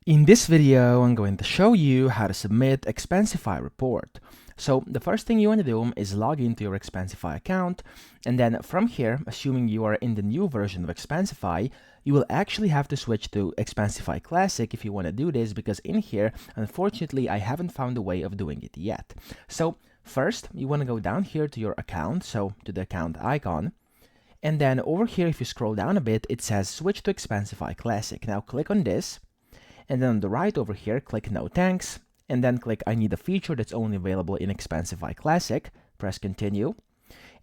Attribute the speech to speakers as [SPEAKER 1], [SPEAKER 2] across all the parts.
[SPEAKER 1] In this video, I'm going to show you how to submit Expensify report. So the first thing you want to do is log into your Expensify account, and then from here, assuming you are in the new version of Expensify, you will actually have to switch to Expensify Classic if you want to do this, because in here, unfortunately, I haven't found a way of doing it yet. So first, you want to go down here to your account, so to the account icon, and then over here, if you scroll down a bit, it says switch to Expensify Classic. Now click on this. And then on the right over here, click No Thanks, and then click I need a feature that's only available in Expensify Classic. Press Continue.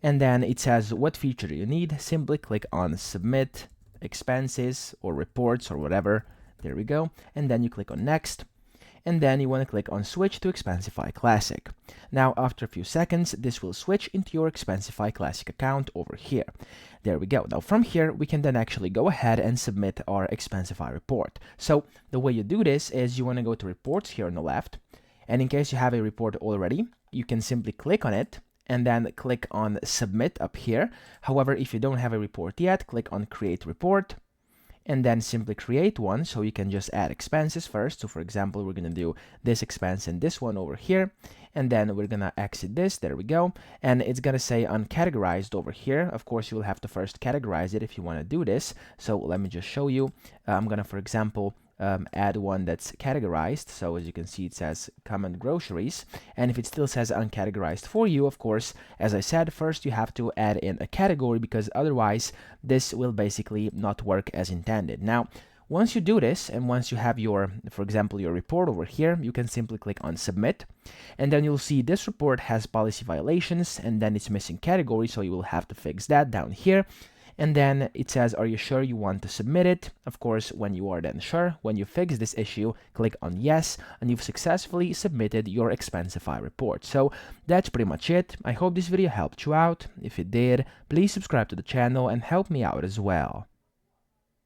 [SPEAKER 1] And then it says what feature do you need? Simply click on Submit, Expenses, or Reports, or whatever. There we go. And then you click on Next. And then you want to click on Switch to Expensify Classic. Now, after a few seconds, this will switch into your Expensify Classic account over here. There we go. Now, from here, we can then actually go ahead and submit our Expensify report. So, the way you do this is you want to go to Reports here on the left, and in case you have a report already, you can simply click on it, and then click on Submit up here. However, if you don't have a report yet, click on Create Report, and then simply create one. So you can just add expenses first. So for example, we're going to do this expense and this one over here, and then we're going to exit this. There we go. And it's going to say uncategorized over here. Of course, you will have to first categorize it if you want to do this. So let me just show you. I'm going to, for example, add one that's categorized. So as you can see, it says common groceries. And if it still says uncategorized for you, of course, as I said, first you have to add in a category, because otherwise this will basically not work as intended. Now, once you do this, and once you have your, for example, your report over here, you can simply click on Submit, and then you'll see this report has policy violations, and then it's missing category, so you will have to fix that down here. And then it says, are you sure you want to submit it? Of course, when you are then sure, when you fix this issue, click on yes, and you've successfully submitted your Expensify report. So that's pretty much it. I hope this video helped you out. If it did, please subscribe to the channel and help me out as well.